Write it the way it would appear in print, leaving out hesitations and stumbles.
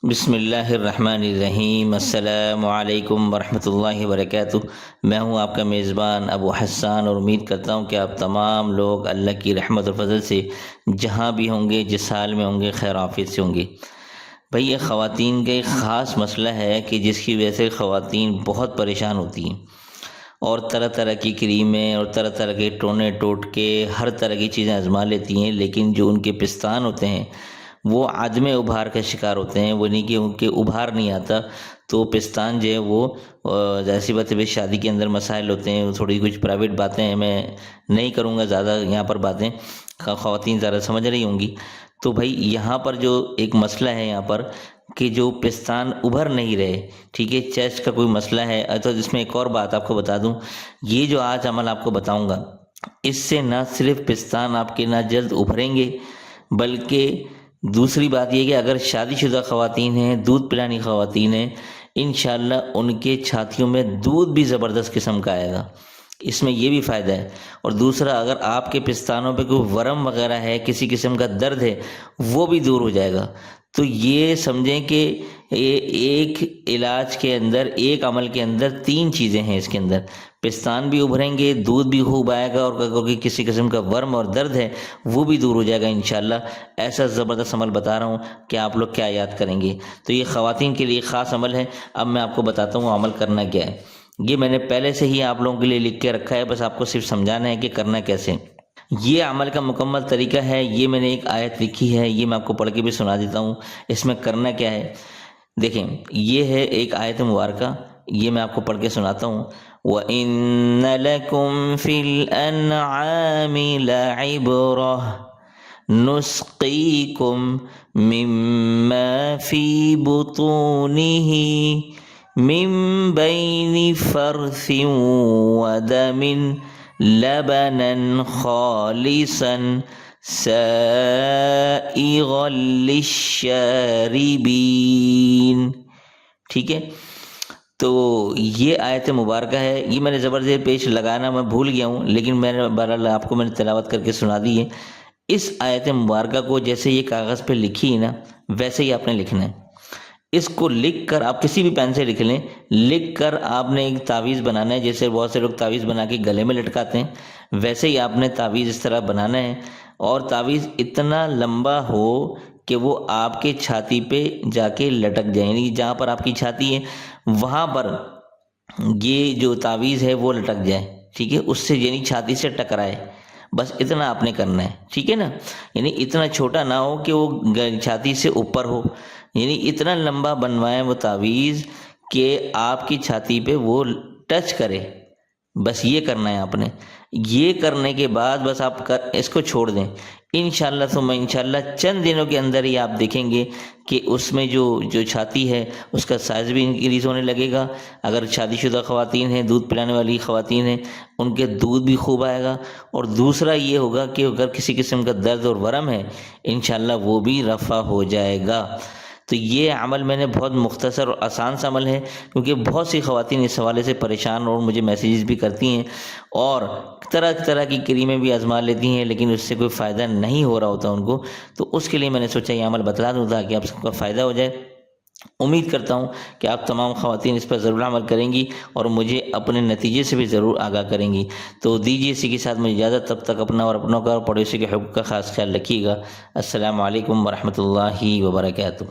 بسم اللہ الرحمن الرحیم۔ السلام علیکم ورحمۃ اللہ وبرکاتہ۔ میں ہوں آپ کا میزبان ابو حسان، اور امید کرتا ہوں کہ آپ تمام لوگ اللہ کی رحمت اور فضل سے جہاں بھی ہوں گے، جس حال میں ہوں گے، خیر عافیت سے ہوں گے۔ بھئی یہ خواتین کا ایک خاص مسئلہ ہے کہ جس کی وجہ سے خواتین بہت پریشان ہوتی ہیں، اور طرح طرح کی کریمیں اور طرح طرح کے ٹونے ٹوٹکے ہر طرح کی چیزیں آزما لیتی ہیں، لیکن جو ان کے پستان ہوتے ہیں وہ عدم ابھار کا شکار ہوتے ہیں۔ وہ نہیں کہ ان کے ابھار نہیں آتا، تو پستان جو ہے وہ ظاہر سی بات ہے، شادی کے اندر مسائل ہوتے ہیں، تھوڑی کچھ پرائیویٹ باتیں ہیں، میں نہیں کروں گا زیادہ یہاں پر باتیں، خواتین زیادہ سمجھ رہی ہوں گی۔ تو بھائی یہاں پر جو ایک مسئلہ ہے یہاں پر کہ جو پستان ابھر نہیں رہے، ٹھیک ہے، چیسٹ کا کوئی مسئلہ ہے، تو اس میں ایک اور بات آپ کو بتا دوں، یہ جو آج عمل آپ کو بتاؤں گا، اس سے نہ صرف پستان آپ کے نہ جلد ابھریں گے، بلکہ دوسری بات یہ کہ اگر شادی شدہ خواتین ہیں، دودھ پلانی خواتین ہیں، انشاءاللہ ان کے چھاتیوں میں دودھ بھی زبردست قسم کا آئے گا، اس میں یہ بھی فائدہ ہے۔ اور دوسرا، اگر آپ کے پستانوں پہ کوئی ورم وغیرہ ہے، کسی قسم کا درد ہے، وہ بھی دور ہو جائے گا۔ تو یہ سمجھیں کہ ایک علاج کے اندر، ایک عمل کے اندر تین چیزیں ہیں اس کے اندر، پستان بھی ابھریں گے، دودھ بھی خوب آئے گا، اور کسی قسم کا ورم اور درد ہے وہ بھی دور ہو جائے گا انشاءاللہ۔ ایسا زبردست عمل بتا رہا ہوں کہ آپ لوگ کیا یاد کریں گے۔ تو یہ خواتین کے لیے خاص عمل ہے۔ اب میں آپ کو بتاتا ہوں عمل کرنا کیا ہے۔ یہ میں نے پہلے سے ہی آپ لوگوں کے لیے لکھ کے رکھا ہے، بس آپ کو صرف سمجھانا ہے کہ کرنا کیسے۔ یہ عمل کا مکمل طریقہ ہے، یہ میں نے ایک آیت لکھی ہے، یہ میں آپ کو پڑھ کے بھی سنا دیتا ہوں۔ اس میں کرنا کیا ہے دیکھیں، یہ ہے ایک آیت مبارکہ، یہ میں آپ کو پڑھ کے سناتا ہوں۔ وَإِنَّ لَكُمْ فِي الْأَنْعَامِ لَعِبْرَةً نُسْقِيكُم مِّمَّا فِي بُطُونِهِ من بين فرث ودم لبنا خالصا سائغا للشاربين۔ ٹھیک ہے، تو یہ آیت مبارکہ ہے، یہ میں نے زبردست پیش لگانا میں بھول گیا ہوں، لیکن میں نے بہرحال آپ کو میں نے تلاوت کر کے سنا دی ہے۔ اس آیت مبارکہ کو جیسے یہ کاغذ پہ لکھی ہے نا، ویسے ہی آپ نے لکھنا ہے۔ اس کو لکھ کر آپ کسی بھی پین سے لکھ لیں، لکھ کر آپ نے ایک تعویذ بنانا ہے، جیسے بہت سے لوگ تعویذ بنا کے گلے میں لٹکاتے ہیں، ویسے ہی آپ نے تعویذ اس طرح بنانا ہے، اور تعویذ اتنا لمبا ہو کہ وہ آپ کے چھاتی پہ جا کے لٹک جائے، یعنی جہاں پر آپ کی چھاتی ہے وہاں پر یہ جو تعویذ ہے وہ لٹک جائے، ٹھیک ہے، اس سے یعنی چھاتی سے ٹکرائے، بس اتنا آپ نے کرنا ہے، ٹھیک ہے نا، یعنی اتنا چھوٹا نہ ہو کہ وہ چھاتی سے اوپر ہو، یعنی اتنا لمبا بنوائیں وہ تعویذ کہ آپ کی چھاتی پہ وہ ٹچ کرے، بس یہ کرنا ہے آپ نے۔ یہ کرنے کے بعد بس آپ اس کو چھوڑ دیں، انشاءاللہ ثم انشاءاللہ چند دنوں کے اندر ہی آپ دیکھیں گے کہ اس میں جو چھاتی ہے اس کا سائز بھی انکریز ہونے لگے گا۔ اگر شادی شدہ خواتین ہیں، دودھ پلانے والی خواتین ہیں، ان کے دودھ بھی خوب آئے گا، اور دوسرا یہ ہوگا کہ اگر کسی قسم کا درد اور ورم ہے انشاءاللہ وہ بھی رفع ہو جائے گا۔ تو یہ عمل میں نے بہت مختصر اور آسان سا عمل ہے، کیونکہ بہت سی خواتین اس حوالے سے پریشان اور مجھے میسیجز بھی کرتی ہیں، اور طرح طرح کی کریمیں بھی آزما لیتی ہیں، لیکن اس سے کوئی فائدہ نہیں ہو رہا ہوتا ان کو، تو اس کے لیے میں نے سوچا یہ عمل بتلا دوں تاکہ آپ سب کا فائدہ ہو جائے۔ امید کرتا ہوں کہ آپ تمام خواتین اس پر ضرور عمل کریں گی، اور مجھے اپنے نتیجے سے بھی ضرور آگاہ کریں گی۔ تو دیجیے اسی کے ساتھ مجھے اجازت، تب تک اپنا اور اپنوں کا اور پڑوسی کے حقوق کا خاص خیال رکھیے گا۔ السلام علیکم ورحمۃ اللہ وبرکاتہ۔